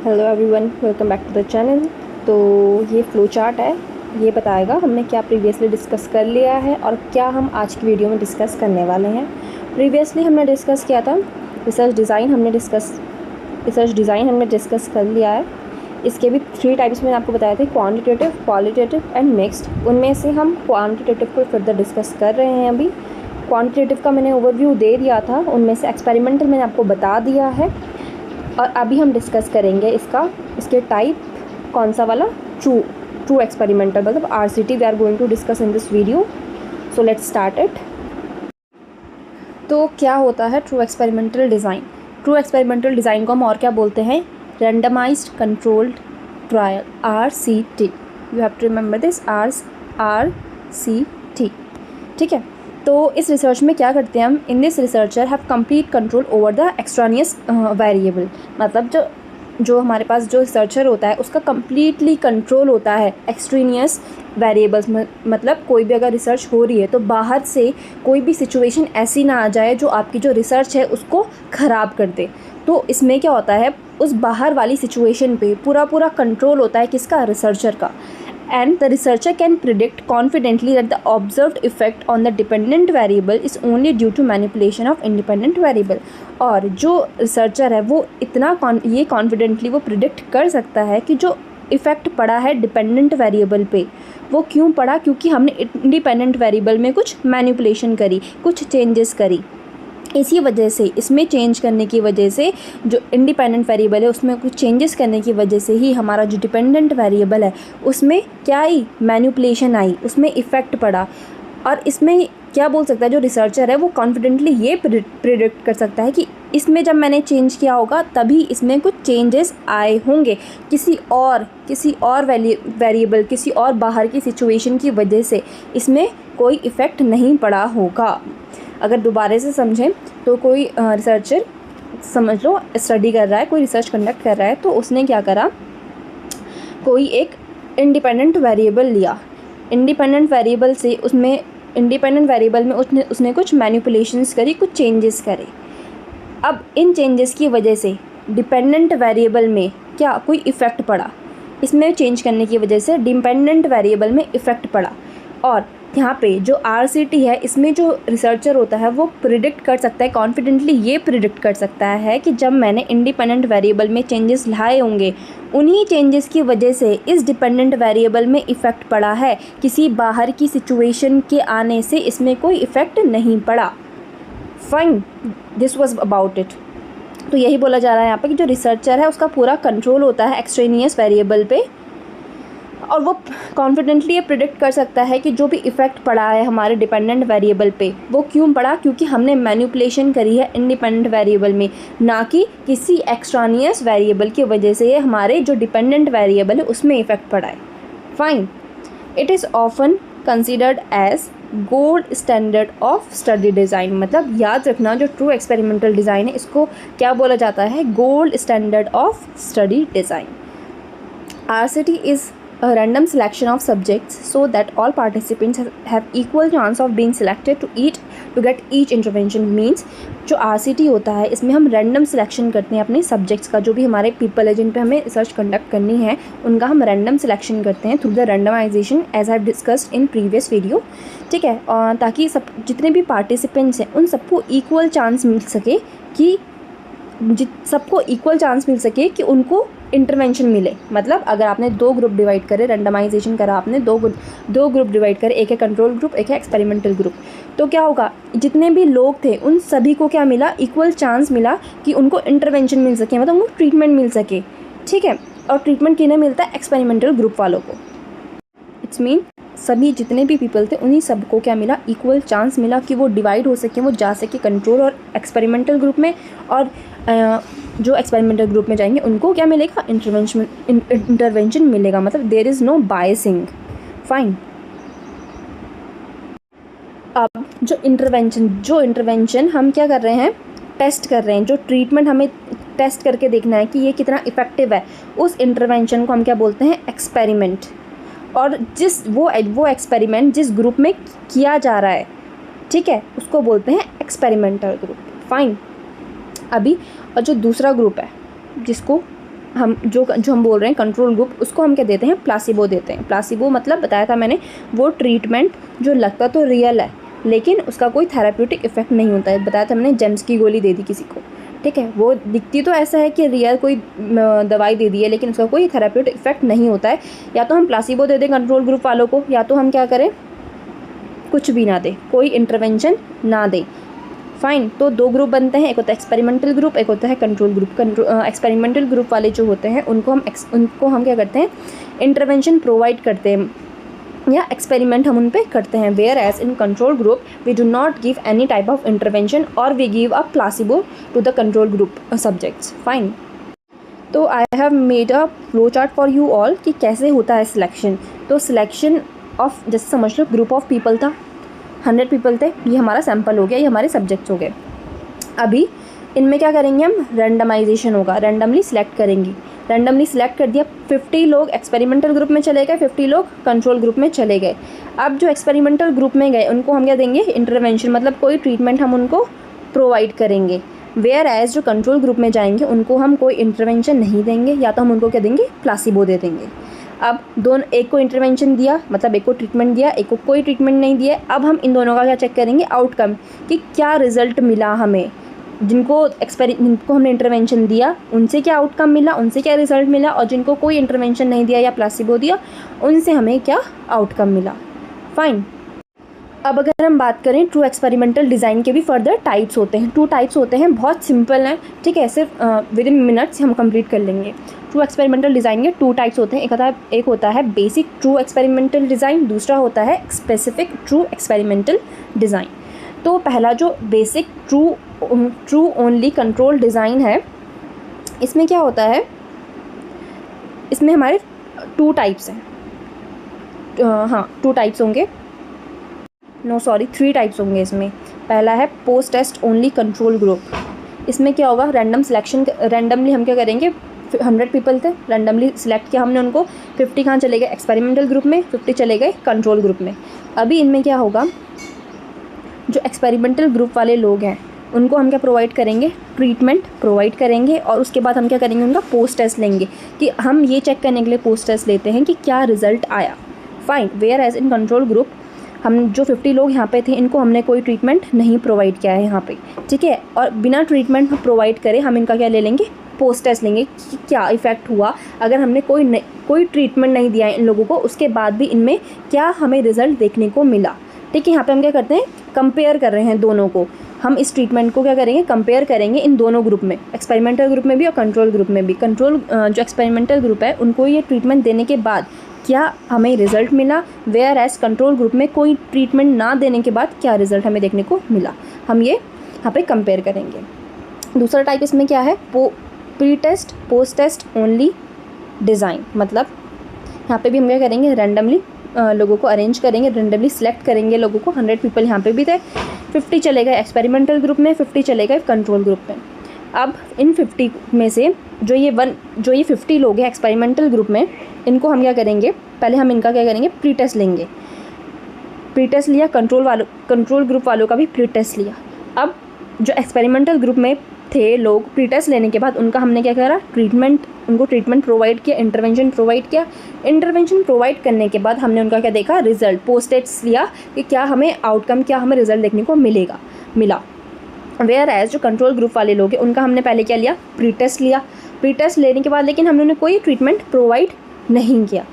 Hello everyone, welcome back to the channel. तो ये flow chart है, ये बताएगा हमने क्या प्रीवियसली डिस्कस कर लिया है और क्या हम आज की वीडियो में डिस्कस करने वाले हैं। प्रीवियसली हमने डिस्कस किया था रिसर्च डिज़ाइन हमने डिस्कस कर लिया है। इसके भी 3 टाइप्स मैंने आपको बताए थे, क्वांटिटेटिव, क्वालिटेटिव एंड मिक्स्ड। उनमें से हम क्वांटिटेटिव को फर्दर डिस्कस कर रहे हैं। अभी क्वांटिटेटिव का मैंने ओवरव्यू दे दिया था, उनमें से एक्सपेरिमेंटल मैंने आपको बता दिया है और अभी हम डिस्कस करेंगे इसके टाइप कौन सा वाला, ट्रू एक्सपेरिमेंटल, मतलब RCT we are going to discuss in this video. So let's start it. तो क्या होता है true experimental design? True experimental design को हम और क्या बोलते हैं? Randomized controlled trial, RCT। You have to remember this, RCT। ठीक है। तो इस रिसर्च में क्या करते हैं हम? In this researcher have complete control over the extraneous variable, मतलब जो हमारे पास जो रिसर्चर होता है उसका कंप्लीटली कंट्रोल होता है एक्सट्रेनियस वेरिएबल्स में। मतलब कोई भी अगर रिसर्च हो रही है तो बाहर से कोई भी सिचुएशन ऐसी ना आ जाए जो आपकी जो रिसर्च है उसको ख़राब कर दे। तो इसमें क्या होता है, उस बाहर वाली सिचुएशन पे पूरा कंट्रोल होता है किसका? रिसर्चर का। And the researcher can predict confidently that the observed effect on the dependent variable is only due to manipulation of independent variable। और जो रिसर्चर है वो ये कॉन्फिडेंटली वो प्रिडिक्ट कर सकता है कि जो इफ़ेक्ट पड़ा है डिपेंडेंट वेरिएबल पे वो क्यों पड़ा, क्योंकि हमने इंडिपेंडेंट वेरिएबल में कुछ मैनिपुलेशन करी, कुछ चेंजेस करी। इसी वजह से इसमें चेंज करने की वजह से जो इंडिपेंडेंट वेरिएबल है उसमें कुछ चेंजेस करने की वजह से ही हमारा जो डिपेंडेंट वेरिएबल है उसमें क्या आई? मैनिपुलेशन आई, उसमें इफ़ेक्ट पड़ा। और इसमें क्या बोल सकता है जो रिसर्चर है, वो कॉन्फिडेंटली ये प्रिडिक्ट कर सकता है कि इसमें जब मैंने चेंज किया होगा तभी इसमें कुछ चेंजेस आए होंगे, किसी और वेरिएबल, किसी और बाहर की सिचुएशन की वजह से इसमें कोई इफ़ेक्ट नहीं पड़ा होगा। अगर दोबारा से समझें तो कोई रिसर्चर, समझ लो स्टडी कर रहा है, कोई रिसर्च कंडक्ट कर रहा है, तो उसने क्या करा, कोई एक इंडिपेंडेंट वेरिएबल लिया। इंडिपेंडेंट वेरिएबल में उसने कुछ मैनिपुलेशंस करी, कुछ चेंजेस करे। अब इन चेंजेस की वजह से डिपेंडेंट वेरिएबल में क्या कोई इफ़ेक्ट पड़ा, इसमें चेंज करने की वजह से डिपेंडेंट वेरिएबल में इफ़ेक्ट पड़ा। और यहाँ पे जो RCT है इसमें जो रिसर्चर होता है वो प्रिडिक्ट कर सकता है, कॉन्फिडेंटली ये प्रिडिक्ट कर सकता है कि जब मैंने इंडिपेंडेंट वेरिएबल में चेंजेस लाए होंगे उन्हीं चेंजेस की वजह से इस डिपेंडेंट वेरिएबल में इफ़ेक्ट पड़ा है, किसी बाहर की सिचुएशन के आने से इसमें कोई इफ़ेक्ट नहीं पड़ा। Fine, this was about it. तो यही बोला जा रहा है यहाँ पे कि जो रिसर्चर है उसका पूरा कंट्रोल होता है एक्सट्रेनियस वेरिएबल पे और वो कॉन्फिडेंटली ये प्रिडिक्ट कर सकता है कि जो भी इफ़ेक्ट पड़ा है हमारे डिपेंडेंट वेरिएबल पे वो क्यों पड़ा, क्योंकि हमने मैनिपुलेशन करी है इंडिपेंडेंट वेरिएबल में, ना कि किसी एक्सट्रानियस वेरिएबल की वजह से ये हमारे जो डिपेंडेंट वेरिएबल है उसमें इफ़ेक्ट पड़ा है। Fine, it is often considered as gold standard of study design. मतलब याद रखना, जो ट्रू एक्सपेरिमेंटल डिज़ाइन है इसको क्या बोला जाता है? Gold standard of study design. RCT is a random selection of subjects so that all participants have equal chance of being selected to get each intervention। means जो RCT होता है इसमें हम रैंडम सिलेक्शन करते हैं अपने सब्जेक्ट्स का, जो भी हमारे पीपल है जिन पे हमें रिसर्च कंडक्ट करनी है उनका हम रैंडम सिलेक्शन करते हैं through the randomization as I have discussed in previous video. ठीक है, और ताकि सब जितने भी पार्टिसिपेंट्स हैं उन सबको इक्वल चांस मिल सके कि उनको इंटरवेंशन मिले। मतलब अगर आपने 2 ग्रुप डिवाइड करे, रैंडमाइजेशन करा आपने, दो ग्रुप डिवाइड करे, एक है कंट्रोल ग्रुप, एक है एक्सपेरिमेंटल ग्रुप, तो क्या होगा, जितने भी लोग थे उन सभी को क्या मिला? इक्वल चांस मिला कि उनको इंटरवेंशन मिल सके, मतलब उनको ट्रीटमेंट मिल सके। ठीक है, और ट्रीटमेंट किन्हें मिलता है? एक्सपेरिमेंटल ग्रुप वालों को। इट्स मीन सभी जितने भी पीपल थे उन्हीं सबको क्या मिला? इक्वल चांस मिला कि वो डिवाइड हो सके, वो जा सके कंट्रोल और एक्सपेरिमेंटल ग्रुप में, और जो एक्सपेरिमेंटल ग्रुप में जाएंगे उनको क्या मिलेगा? इंटरवेंशन मिलेगा। मतलब there is no biasing. Fine, अब जो इंटरवेंशन हम क्या कर रहे हैं? टेस्ट कर रहे हैं। जो ट्रीटमेंट हमें टेस्ट करके देखना है कि ये कितना इफ़ेक्टिव है, उस इंटरवेंशन को हम क्या बोलते हैं? एक्सपेरिमेंट। और वो एक्सपेरिमेंट जिस ग्रुप में किया जा रहा है, ठीक है, उसको बोलते हैं एक्सपेरिमेंटल ग्रुप। फाइन, अभी और जो दूसरा ग्रुप है जिसको हम जो हम बोल रहे हैं कंट्रोल ग्रुप, उसको हम क्या देते हैं, प्लासिबो देते हैं। प्लासिबो मतलब बताया था मैंने, वो ट्रीटमेंट जो लगता तो रियल है लेकिन उसका कोई थेराप्यूटिक इफेक्ट नहीं होता है। बताया था मैंने, जेम्स की गोली दे दी किसी को, ठीक है, वो दिखती तो ऐसा है कि रियल कोई दवाई दे दी है लेकिन उसका कोई थेराप्यूटिक इफेक्ट नहीं होता है। या तो हम प्लासिबो दे दें कंट्रोल ग्रुप वालों को, या तो हम क्या करें, कुछ भी ना दें, कोई इंटरवेंशन ना दें। फाइन, तो दो ग्रुप बनते हैं, एक होता है एक्सपेरिमेंटल ग्रुप, एक होता है कंट्रोल ग्रुप। एक्सपेरिमेंटल ग्रुप वाले जो होते हैं उनको हम क्या करते हैं, इंटरवेंशन प्रोवाइड करते हैं या एक्सपेरिमेंट हम उन पे करते हैं। Where as in control group we do not give any type of intervention और we give a placebo to the control group subjects. Fine, तो I have made a flow chart for you all कि कैसे होता है selection. तो selection of, जैसे समझ लो group of people था, 100 पीपल थे, ये हमारा सैम्पल हो गया, ये हमारे सब्जेक्ट्स हो गए। अभी इनमें क्या करेंगे हम, रैंडमाइजेशन होगा, रैंडमली सिलेक्ट करेंगे। रैंडमली सिलेक्ट कर दिया, 50 लोग एक्सपेरिमेंटल ग्रुप में चले गए, 50 लोग कंट्रोल ग्रुप में चले गए। अब जो एक्सपेरिमेंटल ग्रुप में गए उनको हम क्या देंगे, इंटरवेंशन, मतलब कोई ट्रीटमेंट हम उनको प्रोवाइड करेंगे। वेयर एज जो कंट्रोल ग्रुप में जाएंगे उनको हम कोई इंटरवेंशन नहीं देंगे, या तो हम उनको क्या देंगे, प्लासिबो दे देंगे। अब दोनों, एक को इंटरवेंशन दिया मतलब एक को ट्रीटमेंट दिया, एक को कोई ट्रीटमेंट नहीं दिया। अब हम इन दोनों का क्या चेक करेंगे, आउटकम, कि क्या रिजल्ट मिला हमें। जिनको हमने इंटरवेंशन दिया उनसे क्या आउटकम मिला, उनसे क्या रिजल्ट मिला, और जिनको कोई इंटरवेंशन नहीं दिया या प्लासिबो दिया उनसे हमें क्या आउटकम मिला। फाइन, अब अगर हम बात करें ट्रू एक्सपेरिमेंटल डिज़ाइन के भी फर्दर टाइप्स होते हैं। 2 टाइप्स होते हैं, बहुत सिंपल हैं, ठीक है, सिर्फ विद इन मिनट्स हम कंप्लीट कर लेंगे। ट्रू एक्सपेरिमेंटल डिज़ाइन के 2 टाइप्स होते हैं, एक होता है बेसिक ट्रू एक्सपेरिमेंटल डिज़ाइन, दूसरा होता है स्पेसिफिक ट्रू एक्सपेरिमेंटल डिज़ाइन। तो पहला जो basic true only control design है, इसमें क्या होता है, इसमें हमारे 2 टाइप्स हैं, 2 टाइप्स होंगे, 3 टाइप्स होंगे इसमें। पहला है post test only control group. इसमें क्या होगा, रैंडम सिलेक्शन, रैंडमली हम क्या करेंगे, 100 पीपल थे, रैंडमली सिलेक्ट किया हमने उनको, 50 कहाँ चले गए एक्सपेरिमेंटल ग्रुप में, 50 चले गए कंट्रोल ग्रुप में। अभी इनमें क्या होगा, जो एक्सपेरिमेंटल ग्रुप वाले लोग हैं उनको हम क्या प्रोवाइड करेंगे, ट्रीटमेंट प्रोवाइड करेंगे, और उसके बाद हम क्या करेंगे, उनका पोस्ट टेस्ट लेंगे, कि हम ये चेक करने के लिए पोस्ट टेस्ट लेते हैं कि क्या रिजल्ट आया। Fine, where as in control group हम जो 50 लोग यहाँ पे थे इनको हमने कोई ट्रीटमेंट नहीं प्रोवाइड किया है यहाँ पे, ठीक है, और बिना ट्रीटमेंट प्रोवाइड करे हम इनका क्या ले लेंगे, पोस्ट टेस्ट लेंगे कि क्या इफ़ेक्ट हुआ। अगर हमने कोई ट्रीटमेंट नहीं दिया है इन लोगों को, उसके बाद भी इनमें क्या हमें रिजल्ट देखने को मिला, ठीक है। यहाँ पे हम क्या करते हैं, कंपेयर कर रहे हैं दोनों को, हम इस ट्रीटमेंट को क्या करेंगे, कंपेयर करेंगे इन दोनों ग्रुप में, एक्सपेरिमेंटल ग्रुप में भी और कंट्रोल ग्रुप में भी। जो एक्सपेरिमेंटल ग्रुप है उनको ये ट्रीटमेंट देने के बाद क्या हमें रिज़ल्ट मिला, वेयर एज कंट्रोल ग्रुप में कोई ट्रीटमेंट ना देने के बाद क्या रिज़ल्ट हमें देखने को मिला, हम ये यहाँ पे कंपेयर करेंगे। दूसरा टाइप इसमें क्या है, pre test post test only design, मतलब यहाँ पे भी हम क्या करेंगे, रैंडमली लोगों को अरेंज करेंगे, रैंडमली सिलेक्ट करेंगे लोगों को। 100 पीपल यहाँ पे भी थे, 50 चले गए एक्सपेरिमेंटल ग्रुप में, 50 चले गए कंट्रोल ग्रुप में। अब इन 50 में से जो ये 50 लोग हैं एक्सपेरिमेंटल ग्रुप में, इनको हम क्या करेंगे, पहले हम इनका क्या करेंगे, प्री टेस्ट लेंगे। प्री टेस्ट लिया, कंट्रोल ग्रुप वालों का भी प्री टेस्ट लिया। अब जो एक्सपेरिमेंटल ग्रुप में थे लोग, प्री टेस्ट लेने के बाद उनका हमने क्या करा, उनको ट्रीटमेंट प्रोवाइड किया, इंटरवेंशन प्रोवाइड किया। इंटरवेंशन प्रोवाइड करने के बाद हमने उनका क्या देखा, रिजल्ट, पोस्ट टेस्ट लिया कि क्या हमें आउटकम, क्या हमें रिजल्ट देखने को मिला। वेयर एज जो कंट्रोल ग्रुप वाले लोग हैं उनका हमने पहले क्या लिया, प्री टेस्ट लिया। प्री टेस्ट लेने के बाद लेकिन हमने उन्हें कोई ट्रीटमेंट प्रोवाइड नहीं किया।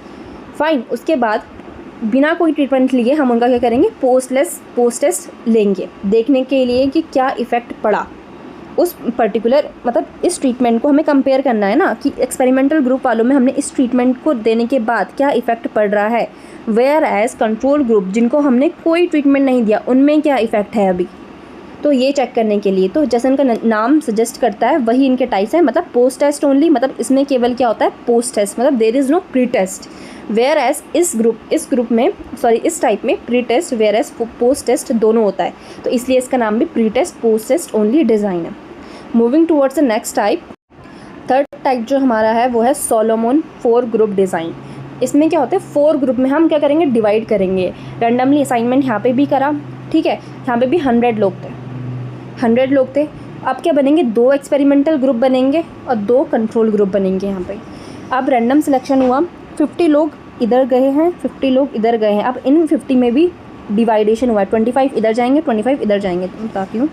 फाइन, उसके बाद बिना कोई ट्रीटमेंट लिए हम उनका क्या करेंगे, पोस्ट टेस्ट लेंगे, देखने के लिए कि क्या इफ़ेक्ट पड़ा उस पर्टिकुलर, मतलब इस ट्रीटमेंट को हमें कंपेयर करना है ना, कि एक्सपेरिमेंटल ग्रुप वालों में हमने इस ट्रीटमेंट को देने के बाद क्या इफ़ेक्ट पड़ रहा है। वेयर एज कंट्रोल ग्रुप जिनको हमने कोई ट्रीटमेंट नहीं दिया उनमें क्या इफ़ेक्ट है अभी, तो ये चेक करने के लिए, तो जैसे इनका नाम सजेस्ट करता है वही इनके टाइप्स हैं, मतलब पोस्ट टेस्ट ओनली, मतलब इसमें केवल क्या होता है, पोस्ट टेस्ट, मतलब there is no pre test. Whereas इस टाइप में pre test whereas post test दोनों होता है, तो इसलिए इसका नाम भी pre test post test only design है। Moving towards the next type, third type जो हमारा है वो है सोलोमन 4 ग्रुप डिज़ाइन। इसमें क्या होता है, 4 ग्रुप में हम क्या करेंगे, डिवाइड करेंगे। रैंडमली असाइनमेंट यहाँ पे भी करा, ठीक है, यहाँ पे भी 100 लोग थे, अब क्या बनेंगे, 2 एक्सपेरिमेंटल ग्रुप बनेंगे और 2 कंट्रोल ग्रुप बनेंगे यहाँ पे। अब रैंडम सिलेक्शन हुआ, 50 लोग इधर गए हैं, 50 लोग इधर गए हैं। अब इन 50 में भी डिवाइडेशन हुआ है, 25 इधर जाएंगे, 25 इधर जाएंगे। तो बताती हूँ,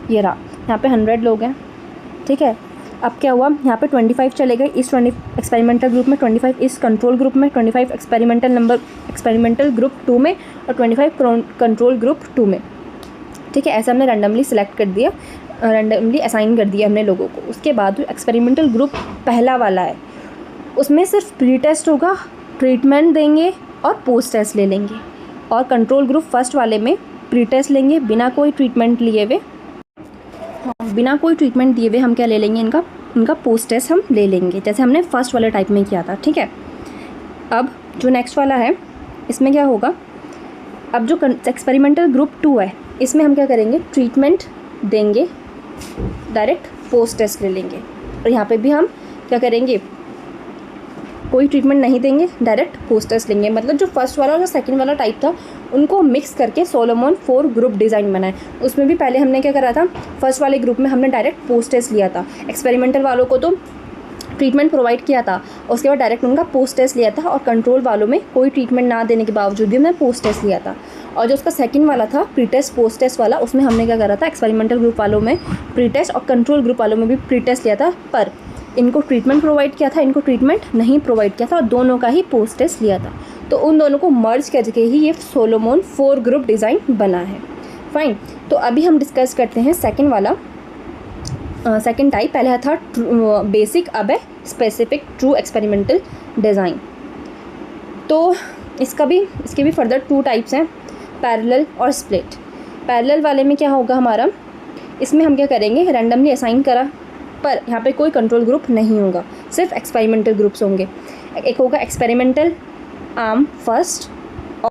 ये रहा, यहाँ पे 100 लोग हैं, ठीक है। अब क्या हुआ, यहाँ पे 25 चले गए इस 20 एक्सपेरिमेंटल ग्रुप में, 25 इस कंट्रोल ग्रुप में, 25 एक्सपेरिमेंटल ग्रुप 2 में और 25 कंट्रोल ग्रुप 2 में, ठीक है। ऐसा हमने रैंडमली सिलेक्ट कर दिया, रैंडमली असाइन कर दिया हमने लोगों को। उसके बाद एक्सपेरिमेंटल ग्रुप पहला वाला है, उसमें सिर्फ प्री टेस्ट होगा, ट्रीटमेंट देंगे और पोस्ट टेस्ट ले लेंगे। और कंट्रोल ग्रुप फर्स्ट वाले में प्री टेस्ट लेंगे बिना कोई ट्रीटमेंट लिए हुए, बिना कोई ट्रीटमेंट दिए हुए हम क्या ले लेंगे, इनका पोस्ट टेस्ट हम ले लेंगे, जैसे हमने फर्स्ट वाले टाइप में किया था, ठीक है। अब जो नेक्स्ट वाला है, इसमें क्या होगा, अब जो एक्सपेरिमेंटल ग्रुप 2 है, इसमें हम क्या करेंगे, ट्रीटमेंट देंगे, डायरेक्ट पोस्ट टेस्ट ले लेंगे। और यहाँ पे भी हम क्या करेंगे, कोई ट्रीटमेंट नहीं देंगे, डायरेक्ट पोस्ट टेस्ट लेंगे। मतलब जो फर्स्ट वाला और जो सेकंड वाला टाइप था, उनको मिक्स करके सोलोमन 4 ग्रुप डिज़ाइन बनाए। उसमें भी पहले हमने क्या करा था, फर्स्ट वाले ग्रुप में हमने डायरेक्ट पोस्ट टेस्ट लिया था, एक्सपेरिमेंटल वालों को तो ट्रीटमेंट प्रोवाइड किया था, उसके बाद डायरेक्ट उनका पोस्ट टेस्ट लिया था। और कंट्रोल वालों में कोई ट्रीटमेंट ना देने के बावजूद भी हमने पोस्ट टेस्ट लिया था। और जो उसका सेकंड वाला था, प्री टेस्ट पोस्ट टेस्ट वाला, उसमें हमने क्या करा था, एक्सपेरिमेंटल ग्रुप वालों में प्री टेस्ट और कंट्रोल ग्रुप वालों में भी प्री टेस्ट लिया था, पर इनको ट्रीटमेंट प्रोवाइड किया था, इनको ट्रीटमेंट नहीं प्रोवाइड किया था, और दोनों का ही पोस्ट टेस्ट लिया था। तो उन दोनों को मर्ज करके ही ये सोलोमन 4 ग्रुप डिज़ाइन बना है। फाइन, तो अभी हम डिस्कस करते हैं सेकंड वाला, सेकंड टाइप। पहला था बेसिक, अब है स्पेसिफिक ट्रू एक्सपेरिमेंटल डिज़ाइन। तो इसके भी फर्दर 2 टाइप्स हैं, पैरेलल और स्प्लिट। पैरेलल वाले में क्या होगा हमारा, इसमें हम क्या करेंगे, रैंडमली असाइन करा, पर यहाँ पे कोई कंट्रोल ग्रुप नहीं होगा, सिर्फ एक्सपेरिमेंटल ग्रुप्स होंगे। एक होगा एक्सपेरिमेंटल आर्म फर्स्ट और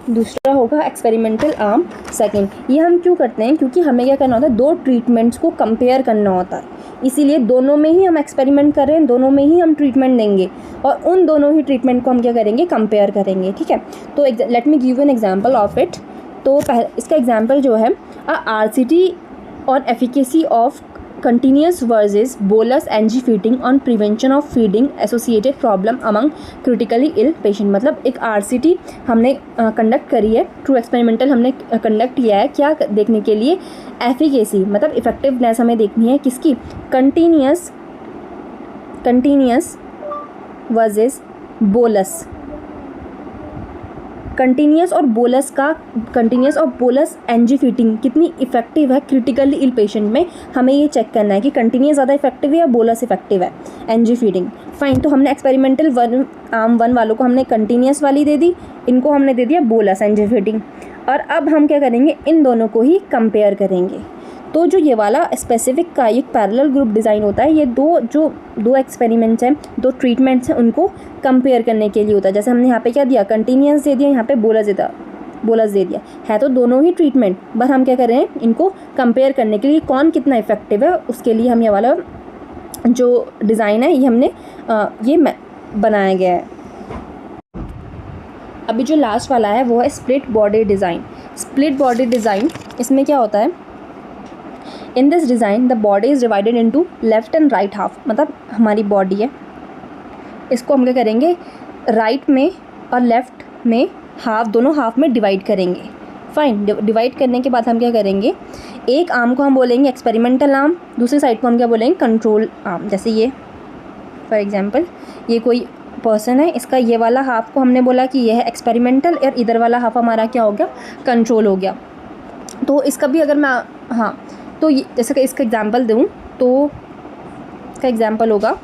दूसरा होगा एक्सपेरिमेंटल आर्म सेकंड। ये हम क्यों करते हैं, क्योंकि हमें क्या करना होता है, 2 ट्रीटमेंट्स को कंपेयर करना होता है, इसीलिए दोनों में ही हम एक्सपेरिमेंट कर रहे हैं, दोनों में ही हम ट्रीटमेंट देंगे और उन दोनों ही ट्रीटमेंट को हम क्या करेंगे, कंपेयर करेंगे, ठीक है। तो let me give an example of it. तो इसका एग्जाम्पल जो है, RCT on efficacy of continuous versus bolus NG feeding on prevention of feeding associated problem among critically ill patient। मतलब एक RCT हमने कंडक्ट करी है, ट्रू एक्सपेरिमेंटल हमने कंडक्ट किया है, क्या देखने के लिए, एफिकेसी मतलब इफेक्टिवनेस हमें देखनी है किसकी, कंटिन्यूस वर्सेस बोलस, कंटिन्यूस और बोलस एनजी फीडिंग कितनी इफेक्टिव है क्रिटिकली इल पेशेंट में, हमें ये चेक करना है कि कंटिन्यूस ज़्यादा इफेक्टिव है या बोलस इफेक्टिव है एनजी फीडिंग। फाइन, तो हमने एक्सपेरिमेंटल आर्म 1 वालों को हमने कंटिन्यूस वाली दे दी, इनको हमने दे दिया बोलस एनजी फीडिंग। और अब हम क्या करेंगे, इन दोनों को ही कंपेयर करेंगे। तो जो ये वाला स्पेसिफिक का एक पैरेलल ग्रुप डिज़ाइन होता है, ये दो एक्सपेरिमेंट्स हैं, 2 ट्रीटमेंट्स हैं, उनको कंपेयर करने के लिए होता है। जैसे हमने यहाँ पे क्या दिया, कंटिन्यूस दे दिया, यहाँ पे बोलस दे दिया है, तो दोनों ही ट्रीटमेंट, बस हम क्या कर रहे हैं, इनको कंपेयर करने के लिए कौन कितना इफेक्टिव है, उसके लिए हम ये वाला जो डिज़ाइन है ये हमने बनाया गया है। अभी जो लास्ट वाला है वो है split body design. Split body design, इसमें क्या होता है, in this design the body is divided into left and right half. मतलब हमारी बॉडी है, इसको हम क्या करेंगे, राइट में और लेफ्ट में हाफ, दोनों हाफ में डिवाइड करेंगे। फाइन, डिवाइड करने के बाद हम क्या करेंगे, एक आर्म को हम बोलेंगे एक्सपेरिमेंटल आर्म, दूसरी साइड को हम क्या बोलेंगे, कंट्रोल आर्म। जैसे ये फॉर एग्जांपल, ये कोई पर्सन है, इसका ये वाला हाफ को हमने बोला कि ये है एक्सपेरिमेंटल और इधर वाला हाफ हमारा क्या हो गया, कंट्रोल हो गया। तो इसका भी अगर मैं तो जैसे कि इसका एग्जांपल दूँ तो इसका एग्जांपल होगा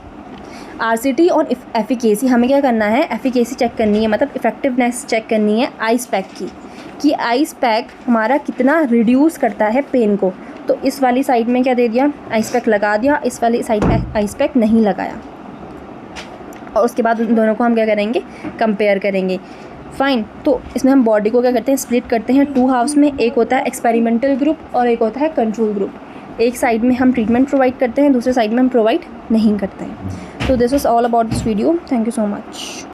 RCT और एफिकेसी। हमें क्या करना है, एफिकेसी चेक करनी है, मतलब इफेक्टिवनेस चेक करनी है आइस पैक की, कि आइस पैक हमारा कितना रिड्यूस करता है पेन को। तो इस वाली साइड में क्या दे दिया, आइस पैक लगा दिया, इस वाली साइड में आइस पैक नहीं लगाया, और उसके बाद उन दोनों को हम क्या करेंगे, कंपेयर करेंगे। फाइन, तो इसमें हम बॉडी को क्या करते हैं, स्प्लिट करते हैं 2 हाफ्स में। एक होता है एक्सपेरिमेंटल ग्रुप और एक होता है कंट्रोल ग्रुप। एक साइड में हम ट्रीटमेंट प्रोवाइड करते हैं, दूसरे साइड में हम प्रोवाइड नहीं करते हैं। So this is all about this video. Thank you so much.